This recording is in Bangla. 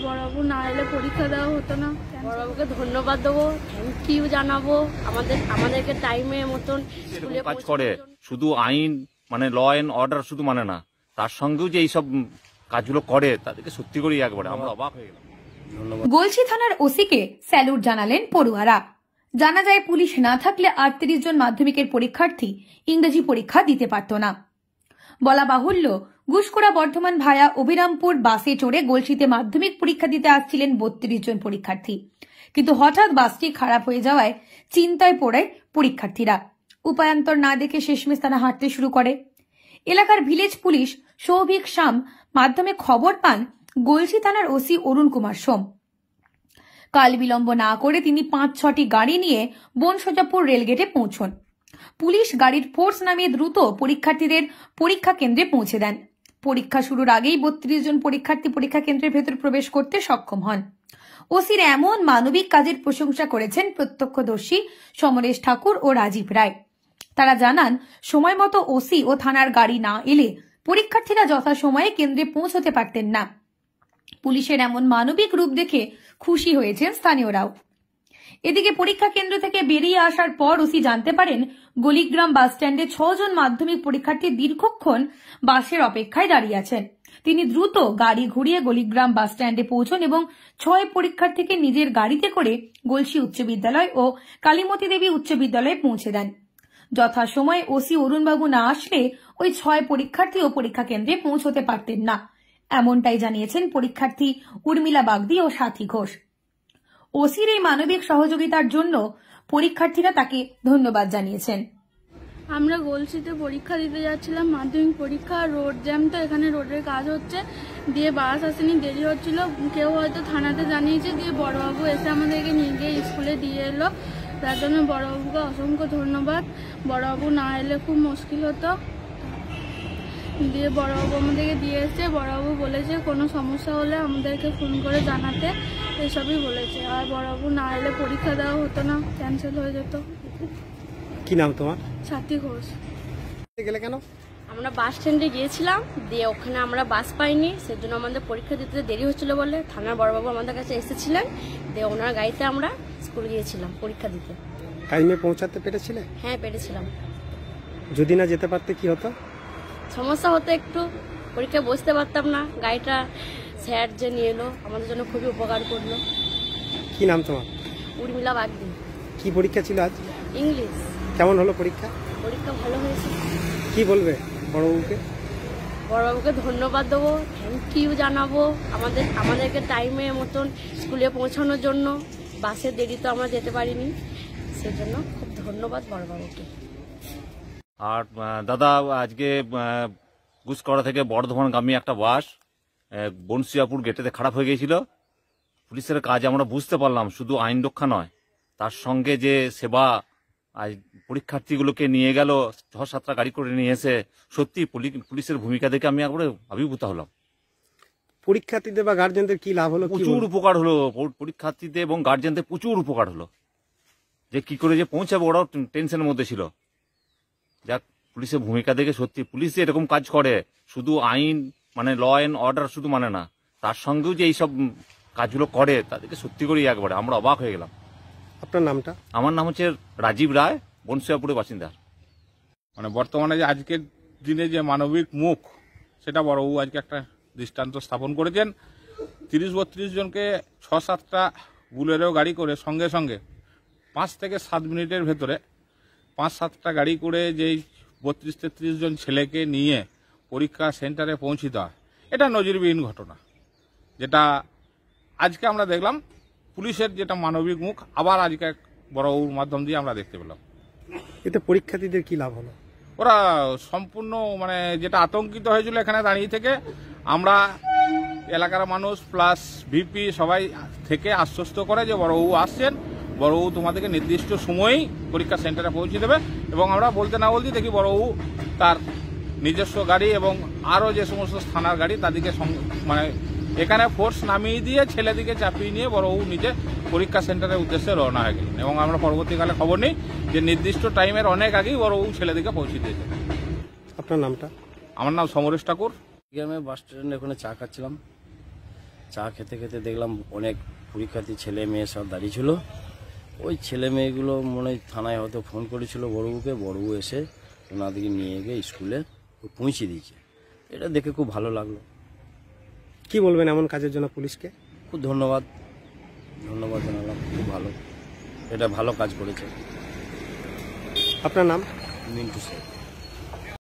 বড়বাবু না এলে পরীক্ষা দেওয়া হতো না। বড়বাবুকে ধন্যবাদ দেবো, থ্যাংক ইউ জানাবো, আমাদেরকে টাইমে মতন স্কুলে কাজ করে। শুধু আইন মানে ল এন্ড অর্ডার শুধু মানে না, তার সঙ্গেও যে এইসব কাজগুলো করে তাদেরকে সত্যি করেই একবারে আমরা অবাক হয়ে গেলাম। গলসি থানার ওসিকে স্যালুট জানালেন পড়ুয়ারা। জানা যায় পুলিশ না থাকলে 38 জন মাধ্যমিকের পরীক্ষার্থী ইংরেজি পরীক্ষা দিতে পারত না। বলা বাহুল্য, গুসকরা বর্ধমান ভায়া অভিরামপুর বাসে চড়ে গলসিতে মাধ্যমিক পরীক্ষা দিতে আসছিলেন 32 জন পরীক্ষার্থী। কিন্তু হঠাৎ বাসটি খারাপ হয়ে যাওয়ায় চিন্তায় পড়ে পরীক্ষার্থীরা। উপায়ান্তর না দেখে শেষমেশ তারা হাঁটতে শুরু করে। এলাকার ভিলেজ পুলিশ সৌভিক শাম মাধ্যমে খবর পান গলসি থানার ওসি অরুণ কুমার সোম। কাল বিলম্ব না করে তিনি 5-6টি গাড়ি নিয়ে বনসজাপুর রেলগেটে পৌঁছন। পুলিশ গাড়ির ফোর্স নামিয়ে দ্রুত পরীক্ষার্থীদের পরীক্ষা কেন্দ্রে পৌঁছে দেন। পরীক্ষা শুরুর আগেই 32 জন পরীক্ষার্থী পরীক্ষা কেন্দ্রের ভেতর প্রবেশ করতে সক্ষম হন। ওসির এমন মানবিক কাজের প্রশংসা করেছেন প্রত্যক্ষদর্শী সমরেশ ঠাকুর ও রাজীব রায়। তারা জানান, সময় মতো ওসি ও থানার গাড়ি না এলে পরীক্ষার্থীরা যথাসময়ে কেন্দ্রে পৌঁছতে পারতেন না। পুলিশের এমন মানবিক রূপ দেখে খুশি হয়েছেন স্থানীয়রাও। এদিকে পরীক্ষা কেন্দ্র থেকে বেরিয়ে আসার পর ওসি জানতে পারেন গলিগ্রাম বাস স্ট্যান্ডে 6 জন মাধ্যমিক পরীক্ষার্থী দীর্ঘক্ষণ বাসের অপেক্ষায় দাঁড়িয়ে আছেন। তিনি দ্রুত গাড়ি ঘুরিয়ে গলিগ্রাম বাস স্ট্যান্ডে পৌঁছন এবং 6 পরীক্ষার্থীকে নিজের গাড়িতে করে গলসি উচ্চ বিদ্যালয় ও কালীমতী দেবী উচ্চ বিদ্যালয়ে পৌঁছে দেন। যথাসময়ে ওসি অরুণবাবু না আসলে ওই 6 পরীক্ষার্থীও পরীক্ষা কেন্দ্রে পৌঁছতে পারতেন না, এমনটাই জানিয়েছেন পরীক্ষার্থী উর্মিলা বাগদি ও সাথী ঘোষ। ওসির এই মানবিক সহযোগিতার জন্য পরীক্ষার্থীরা তাকে ধন্যবাদ জানিয়েছেন। আমরা গলসিতে পরীক্ষা দিতে যাচ্ছিলাম, মাধ্যমিক পরীক্ষা। রোড জ্যাম, তো এখানে রোডের কাজ হচ্ছে, দিয়ে বাস আসেনি, দেরি হচ্ছিল। কেউ হয়তো থানাতে জানিয়েছে, দিয়ে বড়বাবু এসে আমাদেরকে নিয়ে গিয়ে স্কুলে দিয়ে এলো। তার জন্য বড়বাবুকে অসংখ্য ধন্যবাদ। বড়বাবু না এলে খুব মুশকিল হতো। দিয়ে বড়বাবু আমাদেরকে দিয়ে এসছে। বড়বাবু বলেছে কোনো সমস্যা হলে আমাদেরকে ফোন করে জানাতে, এসবই বলেছে। আর বড়বাবু না এলে পরীক্ষা দেওয়া হতো না, ক্যান্সেল হয়ে যেত। কি নাম তোমার? সাথী ঘোষ। গেলে কেন? আমরা বাস স্ট্যান্ডে গিয়েছিলাম, দিয়ে ওখানে আমরা বাস পাইনি, সেজন্য আমাদের পরীক্ষা দিতে দেরি হচ্ছিল বলে থানার বড়বাবু আমাদের কাছে এসেছিলেন। দিয়ে ওনার গাড়িতে আমরা স্কুল গিয়েছিলাম পরীক্ষা দিতে। টাইমে পৌঁছাতে পেরেছিলে? হ্যাঁ, পেরেছিলাম। যদি না যেতে পারতে কি হতো? সমস্যা হতো একটু, পরীক্ষায় বসতে পারতাম না। গাড়িটা স্যার যে নিয়ে এলো আমাদের জন্য খুবই উপকার করলো। কি নাম তোমার? উর্মিলা বাগদি। কি পরীক্ষা ছিল আজ? ইংলিশ। কেমন হলো পরীক্ষা? পরীক্ষা ভালো হয়েছে। কি বলবে বড়বাবুকে? বড়বাবুকে ধন্যবাদ দেবো, থ্যাংক ইউ জানাবো, আমাদেরকে টাইমে মতন স্কুলে পৌঁছানোর জন্য। বাসের দেরি তো আমরা যেতে পারিনি, সেজন্য খুব ধন্যবাদ বড়বাবুকে। আর দাদা, আজকে গুসকরা থেকে বর্ধমানগামী একটা বাস বনসিয়াপুর গেটেতে খারাপ হয়ে গিয়েছিল। পুলিশের কাজ আমরা বুঝতে পারলাম, শুধু আইন রক্ষা নয়, তার সঙ্গে যে সেবা, আজ পরীক্ষার্থীগুলোকে নিয়ে গেল 6-7টা গাড়ি করে নিয়ে এসে, সত্যি পুলিশের ভূমিকা দেখে আমি একবারে আবির্ভূত হলাম। পরীক্ষার্থীদের বা গার্জেনদের কি লাভ হলো? প্রচুর উপকার হলো, পরীক্ষার্থীদের এবং গার্জেনদের প্রচুর উপকার হলো। যে কি করে যে পৌঁছাবো ওরাও টেনশনের মধ্যে ছিল। যাক, পুলিশের ভূমিকা দেখে সত্যি পুলিশ যে এরকম কাজ করে, শুধু আইন মানে ল এন্ড অর্ডার শুধু মানে না, তার সঙ্গেও যে এইসব কাজগুলো করে তাদেরকে সত্যি করেই একবারে আমরা অবাক হয়ে গেলাম। আপনার নামটা? আমার নাম হচ্ছে রাজীব রায়, বনসিয়াপুরের বাসিন্দা। মানে বর্তমানে যে আজকের দিনে যে মানবিক মুখ, সেটা বড়বাবু আজকে একটা দৃষ্টান্ত স্থাপন করেছেন। 30-32 জনকে 6-7টা বুলেরো গাড়ি করে সঙ্গে সঙ্গে 5 থেকে 7 মিনিটের ভেতরে 5-7টা গাড়ি করে যেই 32-33 জন ছেলেকে নিয়ে পরীক্ষা সেন্টারে পৌঁছে দেওয়া, এটা নজিরবিহীন ঘটনা। যেটা আজকে আমরা দেখলাম, পুলিশের যেটা মানবিক মুখ আবার আজকে বড়বাবুর মাধ্যম দিয়ে আমরা দেখতে পেলাম। এতে পরীক্ষার্থীদের কি লাভ হলো? ওরা সম্পূর্ণ মানে যেটা আতঙ্কিত হয়েছিল এখানে দাঁড়িয়ে থেকে, আমরা এলাকার মানুষ প্লাস ভিপি সবাই থেকে আশ্বস্ত করে যে বড়বাবু আসছেন, বড়বাবু তোমাদেরকে নির্দিষ্ট সময়েই পরীক্ষা সেন্টারে পৌঁছে দেবে। এবং আমরা বলতে না বলতে দেখি বড়বাবু তার নিজস্ব গাড়ি এবং আরও যে সমস্ত থানার গাড়ি তাদেরকে মানে এখানে ফোর্স নামিয়ে দিয়ে ছেলেদিকে চাপিয়ে নিয়ে বড়বাবু নিজে পরীক্ষা সেন্টারের উদ্দেশ্যে রওনা হয়ে গেলেন। এবং আমরা পরবর্তীকালে খবর নিই যে নির্দিষ্ট টাইমের অনেক আগেই বড়বাবু ছেলেদিকে পৌঁছে দিয়েছে। আপনার নামটা? আমার নাম সমরেশ ঠাকুর। আমি বাস স্ট্যান্ডে ওখানে চা খাচ্ছিলাম। চা খেতে খেতে দেখলাম অনেক পরীক্ষার্থী ছেলে মেয়ে সব দাঁড়িয়ে ছিল। ওই ছেলে মেয়েগুলো মনে হয় থানায় হয়তো ফোন করেছিল বড়বাবুকে, বড়বাবু এসে ওনাদেরকে নিয়ে গিয়ে স্কুলে পৌঁছে দিয়েছে। এটা দেখে খুব ভালো লাগলো। কি বলবেন এমন কাজের জন্য পুলিশকে? খুব ধন্যবাদ জানালাম, খুব ভালো, এটা ভালো কাজ করেছে। আপনার নাম? মিন্টু স্যার।